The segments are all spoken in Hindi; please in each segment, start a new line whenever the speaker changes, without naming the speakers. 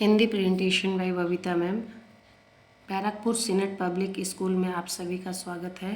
Hindi presentation by Babita ma'am. Barrackpore senate public school में आप सभी का स्वागत है।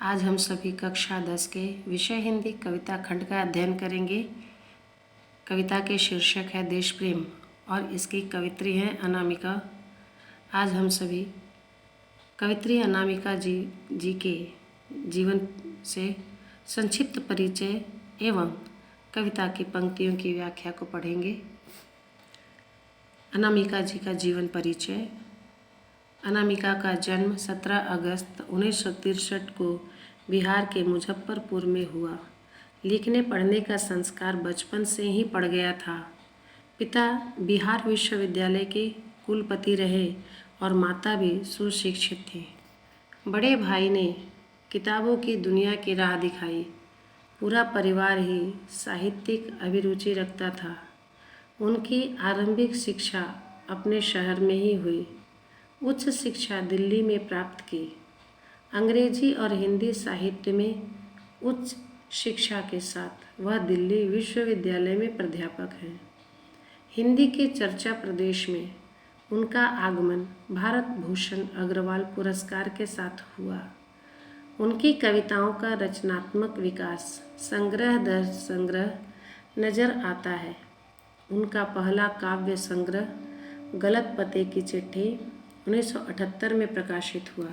आज हम सभी कक्षा 10 के विषय हिंदी कविता खंड का अध्ययन करेंगे। कविता के शीर्षक है देश प्रेम और इसकी कवित्री हैं अनामिका। आज हम सभी कवित्री अनामिका जी के जीवन से संक्षिप्त परिचय एवं कविता की पंक्तियों की व्याख्या को पढ़ेंगे। अनामिका जी का जीवन परिचय। अनामिका का जन्म 17 अगस्त 1963 को बिहार के मुजफ्फरपुर में हुआ। लिखने पढ़ने का संस्कार बचपन से ही पड़ गया था। पिता बिहार विश्वविद्यालय के कुलपति रहे और माता भी सुशिक्षित थी। बड़े भाई ने किताबों की दुनिया की राह दिखाई। पूरा परिवार ही साहित्यिक अभिरुचि रखता था। उनकी आरंभिक शिक्षा अपने शहर में ही हुई। उच्च शिक्षा दिल्ली में प्राप्त की। अंग्रेजी और हिंदी साहित्य में उच्च शिक्षा के साथ वह दिल्ली विश्वविद्यालय में प्राध्यापक हैं। हिंदी के चर्चा प्रदेश में उनका आगमन भारत भूषण अग्रवाल पुरस्कार के साथ हुआ। उनकी कविताओं का रचनात्मक विकास संग्रह दर संग्रह नजर आता है। उनका पहला काव्य संग्रह गलत पते की चिट्ठी 1978 में प्रकाशित हुआ।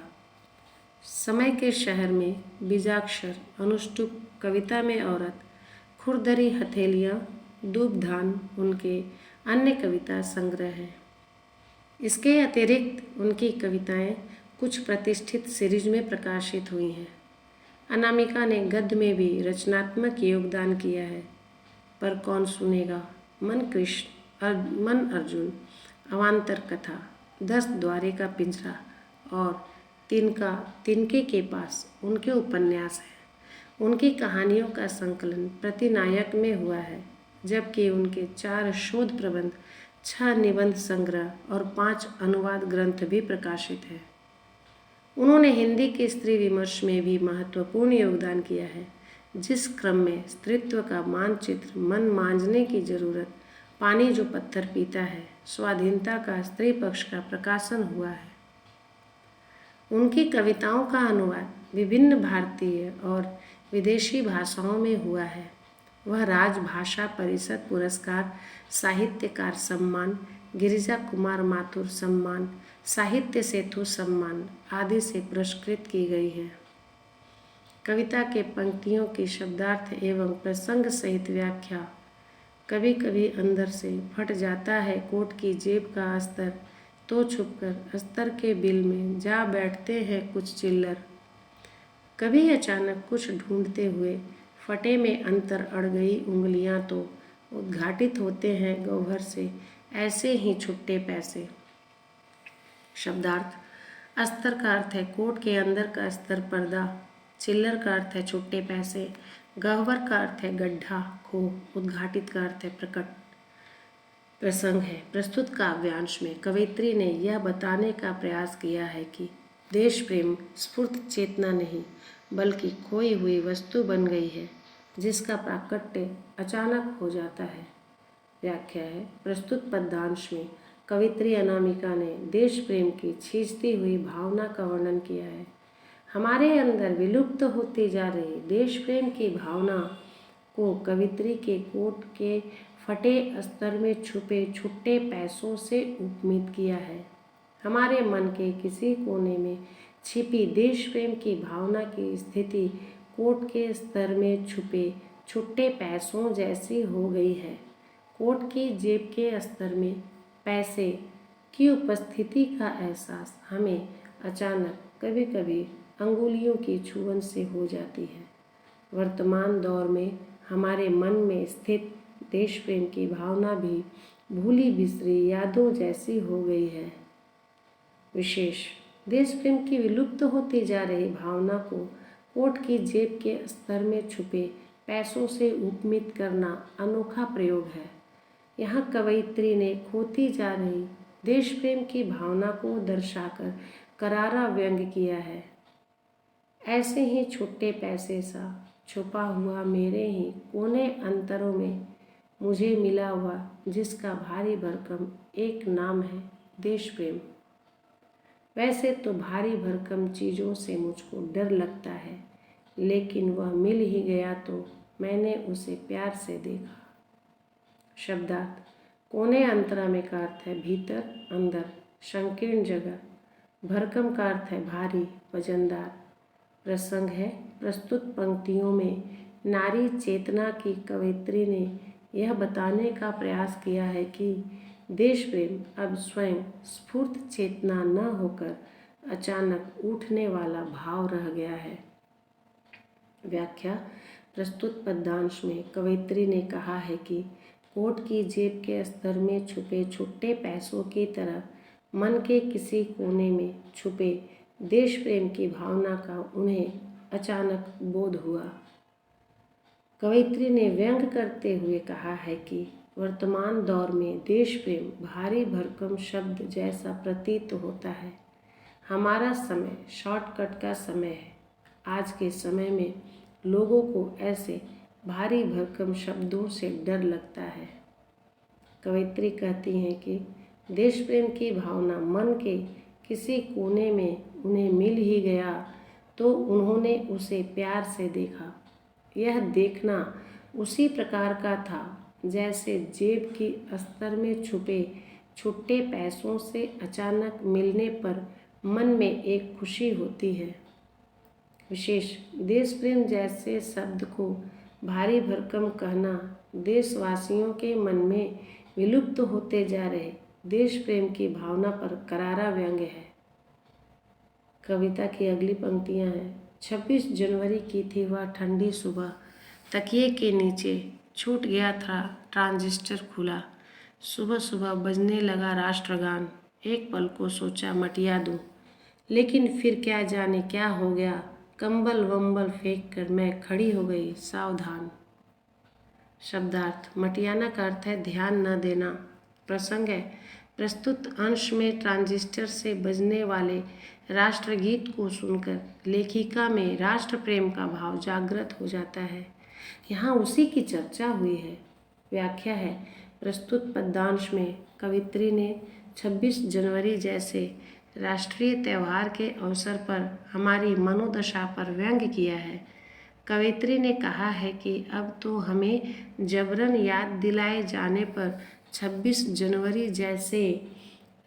समय के शहर में बीजाक्षर, अनुष्टुप, कविता में औरत, खुरदरी हथेलियाँ, दूबधान उनके अन्य कविता संग्रह हैं। इसके अतिरिक्त उनकी कविताएं कुछ प्रतिष्ठित सीरीज में प्रकाशित हुई हैं। अनामिका ने गद्य में भी रचनात्मक योगदान किया है। पर कौन सुनेगा, मन कृष्ण, मन अर्जुन, अवान्तर कथा, 10 द्वारे का पिंजरा और तिनके के पास उनके उपन्यास हैं। उनकी कहानियों का संकलन प्रतिनायक में हुआ है, जबकि उनके 4 शोध प्रबंध, 6 निबंध संग्रह और 5 अनुवाद ग्रंथ भी प्रकाशित हैं। उन्होंने हिंदी के स्त्री विमर्श में भी महत्वपूर्ण योगदान किया है। जिस क्रम में स्त्रीत्व का मानचित्र, मन मांझने की जरूरत, पानी जो पत्थर पीता है, स्वाधीनता का स्त्री पक्ष का प्रकाशन हुआ है। उनकी कविताओं का अनुवाद विभिन्न भारतीय और विदेशी भाषाओं में हुआ है। वह राजभाषा परिषद पुरस्कार, साहित्यकार सम्मान, गिरिजा कुमार माथुर सम्मान, साहित्य सेतु सम्मान आदि से पुरस्कृत की गई है। कविता के पंक्तियों की शब्दार्थ एवं प्रसंग सहित व्याख्या। कभी कभी अंदर से फट जाता है कोट की जेब का अस्तर, तो छुपकर अस्तर के बिल में जा बैठते हैं कुछ चिल्लर। कभी अचानक कुछ ढूंढते हुए फटे में अंतर अड़ गई उंगलियां, तो उद्घाटित होते हैं गौहर से ऐसे ही छुट्टे पैसे। शब्दार्थ। अस्तर का अर्थ है कोट के अंदर का अस्तर, पर्दा। चिल्लर का अर्थ है छुट्टे पैसे। गह्वर का अर्थ है गड्ढा, खो। उद्घाटित का अर्थ है प्रकट। प्रसंग है। प्रस्तुत काव्यांश में कवयित्री ने यह बताने का प्रयास किया है कि देश प्रेम स्फूर्त चेतना नहीं, बल्कि खोई हुई वस्तु बन गई है, जिसका प्राकट्य अचानक हो जाता है। व्याख्या है। प्रस्तुत पद्यांश में कवयित्री अनामिका ने देश प्रेम की खींचती हुई भावना का वर्णन किया है। हमारे अंदर विलुप्त होती जा रही देश प्रेम की भावना को कवयित्री के कोट के फटे अस्तर में छुपे छुट्टे पैसों से उपमित किया है। हमारे मन के किसी कोने में छिपी देश प्रेम की भावना की स्थिति कोट के स्तर में छुपे छुट्टे पैसों जैसी हो गई है। कोट की जेब के स्तर में पैसे की उपस्थिति का एहसास हमें अचानक कभी कभी अंगुलियों की छुअन से हो जाती है। वर्तमान दौर में हमारे मन में स्थित देश प्रेम की भावना भी भूली बिसरी यादों जैसी हो गई है। विशेष देश प्रेम की विलुप्त होती जा रही भावना को कोट की जेब के स्तर में छुपे पैसों से उपमित करना अनोखा प्रयोग है। यहाँ कवयित्री ने खोती जा रही देश प्रेम की भावना को दर्शाकर करारा व्यंग किया है। ऐसे ही छुट्टे पैसे सा छुपा हुआ मेरे ही कोने अंतरों में मुझे मिला हुआ जिसका भारी भरकम एक नाम है देश प्रेम। वैसे तो भारी भरकम चीज़ों से मुझको डर लगता है, लेकिन वह मिल ही गया तो मैंने उसे प्यार से देखा। शब्दार्थ: कोने अंतरा में का अर्थ है भीतर, अंदर, संकीर्ण जगह। भरकम का अर्थ है भारी, वजनदार। प्रसंग है: प्रस्तुत पंक्तियों में नारी चेतना की कवयित्री ने यह बताने का प्रयास किया है कि देश प्रेम अब स्वयं स्फूर्त चेतना न होकर अचानक उठने वाला भाव रह गया है। व्याख्या: प्रस्तुत पद्यांश में कवयित्री ने कहा है कि कोट की जेब के स्तर में छुपे छुट्टे पैसों की तरह मन के किसी कोने में छुपे देश प्रेम की भावना का उन्हें अचानक बोध हुआ। कवयित्री ने व्यंग करते हुए कहा है कि वर्तमान दौर में देश प्रेम भारी भरकम शब्द जैसा प्रतीत होता है। हमारा समय शॉर्टकट का समय है। आज के समय में लोगों को ऐसे भारी भरकम शब्दों से डर लगता है। कवयित्री कहती हैं कि देश प्रेम की भावना मन के किसी कोने में उन्हें मिल ही गया तो उन्होंने उसे प्यार से देखा। यह देखना उसी प्रकार का था जैसे जेब की अस्तर में छुपे छुट्टे पैसों से अचानक मिलने पर मन में एक खुशी होती है। विशेष देश प्रेम जैसे शब्द को भारी भरकम कहना देशवासियों के मन में विलुप्त होते जा रहे देश प्रेम की भावना पर करारा व्यंग है। कविता की अगली पंक्तियां हैं: 26 जनवरी की थी वह ठंडी सुबह, तकिए के नीचे छूट गया था ट्रांजिस्टर खुला। सुबह सुबह बजने लगा राष्ट्रगान, एक पल को सोचा मटिया दूं, लेकिन फिर क्या जाने क्या हो गया, कंबल वंबल फेंक कर मैं खड़ी हो गई सावधान। शब्दार्थ: मटियाना का अर्थ है ध्यान न देना। प्रसंग है: प्रस्तुत अंश में ट्रांजिस्टर से बजने वाले राष्ट्रगीत को सुनकर लेखिका में राष्ट्र प्रेम का भाव जागृत हो जाता है। यहाँ उसी की चर्चा हुई है। व्याख्या है: प्रस्तुत पद्यांश में कवयित्री ने 26 जनवरी जैसे राष्ट्रीय त्यौहार के अवसर पर हमारी मनोदशा पर व्यंग किया है। कवयित्री ने कहा है कि अब तो हमें जबरन याद दिलाए जाने पर 26 जनवरी जैसे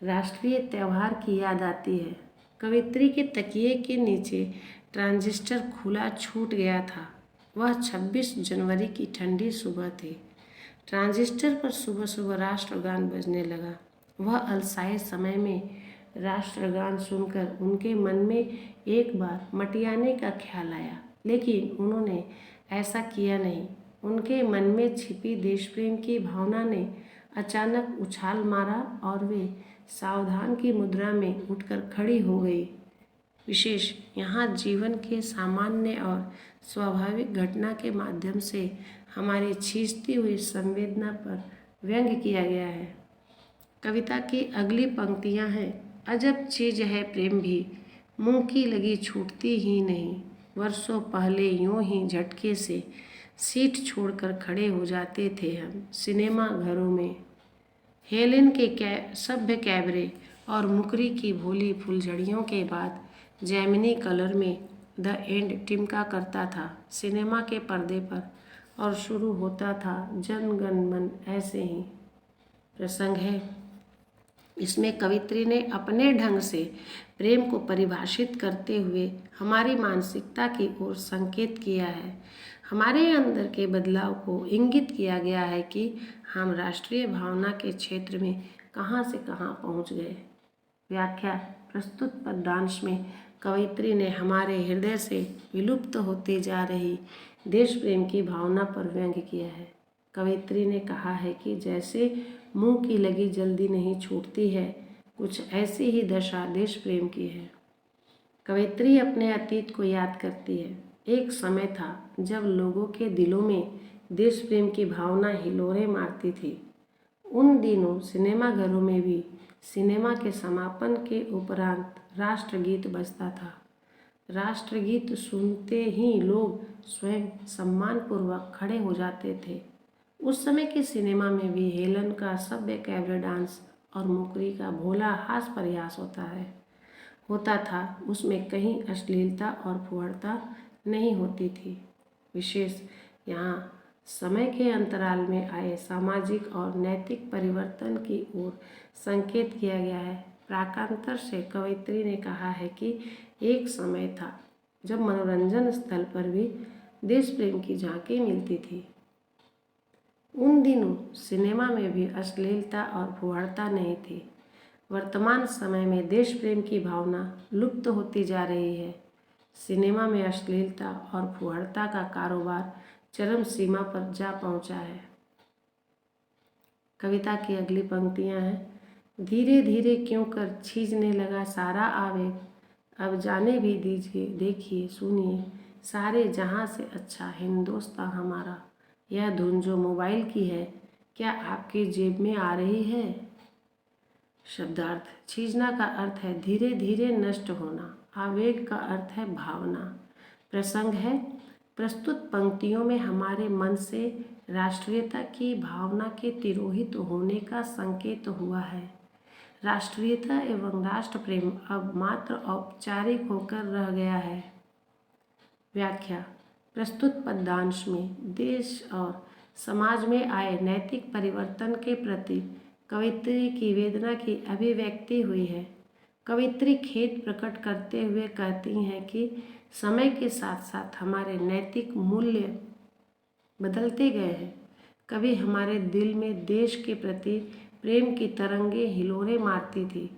राष्ट्रीय त्यौहार की याद आती है। कवयित्री के तकिए के नीचे ट्रांजिस्टर खुला छूट गया था। वह 26 जनवरी की ठंडी सुबह थी। ट्रांजिस्टर पर सुबह सुबह राष्ट्रगान बजने लगा। वह अलसाए समय में राष्ट्रगान सुनकर उनके मन में एक बार मटियाने का ख्याल आया, लेकिन उन्होंने ऐसा किया नहीं। उनके मन में छिपी देश प्रेम की भावना ने अचानक उछाल मारा और वे सावधान की मुद्रा में उठकर खड़ी हो गई। विशेष यहाँ जीवन के सामान्य और स्वाभाविक घटना के माध्यम से हमारी खींचती हुई संवेदना पर व्यंग किया गया है। कविता की अगली पंक्तियाँ हैं: अजब चीज है प्रेम भी, मुंह की लगी छूटती ही नहीं। वर्षों पहले यूं ही झटके से सीट छोड़कर खड़े हो जाते थे हम सिनेमा घरों में। हेलेन के सभ्य कैबरे और मुकरी की भोली फुलझड़ियों के बाद जैमिनी कलर में द एंड टिमका करता था सिनेमा के पर्दे पर और शुरू होता था जन गण मन ऐसे ही। प्रसंग है: इसमें कवयित्री ने अपने ढंग से प्रेम को परिभाषित करते हुए हमारी मानसिकता की ओर संकेत किया है। हमारे अंदर के बदलाव को इंगित किया गया है कि हम राष्ट्रीय भावना के क्षेत्र में कहाँ से कहाँ पहुँच गए। व्याख्या: प्रस्तुत पद्यांश में कवयित्री ने हमारे हृदय से विलुप्त होते जा रही देश प्रेम की भावना पर व्यंग किया है। कवयित्री ने कहा है कि जैसे मुंह की लगी जल्दी नहीं छूटती है, कुछ ऐसी ही दशा देश प्रेम की है। कवयित्री अपने अतीत को याद करती है। एक समय था जब लोगों के दिलों में देश प्रेम की भावना हिलोरें मारती थी। उन दिनों सिनेमाघरों में भी सिनेमा के समापन के उपरांत राष्ट्रगीत बजता था। राष्ट्रगीत सुनते ही लोग स्वयं सम्मानपूर्वक खड़े हो जाते थे। उस समय के सिनेमा में भी हेलन का सभ्य कैबरे डांस और मुकरी का भोला हास प्रयास होता था। उसमें कहीं अश्लीलता और फुहड़ता नहीं होती थी। विशेष यहाँ समय के अंतराल में आए सामाजिक और नैतिक परिवर्तन की ओर संकेत किया गया है। प्राकांतर से कवयित्री ने कहा है कि एक समय था जब मनोरंजन स्थल पर भी देश प्रेम की झांकी मिलती थी। उन दिनों सिनेमा में भी अश्लीलता और फुहड़ता नहीं थी। वर्तमान समय में देश प्रेम की भावना लुप्त होती जा रही है। सिनेमा में अश्लीलता और फुहड़ता का कारोबार चरम सीमा पर जा पहुंचा है। कविता की अगली पंक्तियां हैं। धीरे धीरे क्यों कर छीजने लगा सारा आवेग, अब जाने भी दीजिए, देखिए सुनिए, सारे जहां से अच्छा हिंदुस्तान हमारा। यह धुन जो मोबाइल की है, क्या आपकी जेब में आ रही है? शब्दार्थ। छीजना का अर्थ है धीरे धीरे नष्ट होना। आवेग का अर्थ है भावना। प्रसंग है, प्रस्तुत पंक्तियों में हमारे मन से राष्ट्रीयता की भावना के तिरोहित होने का संकेत हुआ है। राष्ट्रीयता एवं राष्ट्र प्रेम अब मात्र औपचारिक होकर रह गया है। व्याख्या। प्रस्तुत पद्यांश में देश और समाज में आए नैतिक परिवर्तन के प्रति कवयित्री की वेदना की अभिव्यक्ति हुई है। कवयित्री खेद प्रकट करते हुए कहती हैं कि समय के साथ साथ हमारे नैतिक मूल्य बदलते गए हैं। कभी हमारे दिल में देश के प्रति प्रेम की तरंगें हिलोरे मारती थी।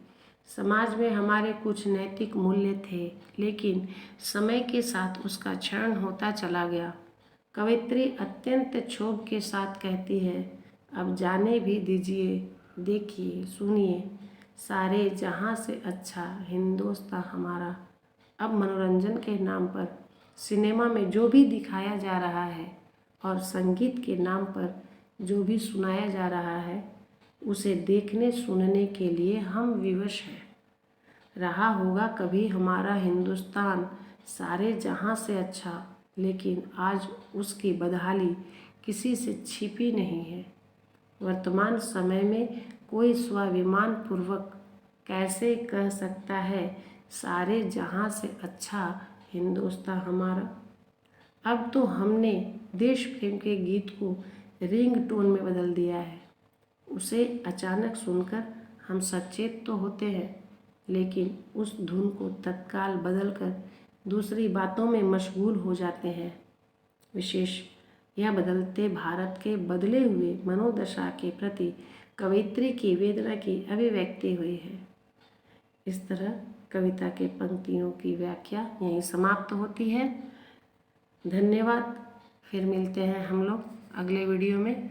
समाज में हमारे कुछ नैतिक मूल्य थे, लेकिन समय के साथ उसका क्षरण होता चला गया। कवयित्री अत्यंत क्षोभ के साथ कहती है, अब जाने भी दीजिए, देखिए सुनिए, सारे जहां से अच्छा हिंदुस्तान हमारा। अब मनोरंजन के नाम पर सिनेमा में जो भी दिखाया जा रहा है और संगीत के नाम पर जो भी सुनाया जा रहा है, उसे देखने सुनने के लिए हम विवश हैं। रहा होगा कभी हमारा हिंदुस्तान सारे जहां से अच्छा, लेकिन आज उसकी बदहाली किसी से छिपी नहीं है। वर्तमान समय में कोई स्वाभिमान पूर्वक कैसे कह सकता है सारे जहां से अच्छा हिंदुस्तान हमारा। अब तो हमने देश प्रेम के गीत को रिंगटोन में बदल दिया है। उसे अचानक सुनकर हम सचेत तो होते हैं, लेकिन उस धुन को तत्काल बदलकर दूसरी बातों में मशगूल हो जाते हैं। विशेष यह बदलते भारत के बदले हुए मनोदशा के प्रति कवयित्री की वेदना की अभिव्यक्ति हुई है। इस तरह कविता के पंक्तियों की व्याख्या यहीं समाप्त होती है। धन्यवाद। फिर मिलते हैं हम लोग अगले वीडियो में।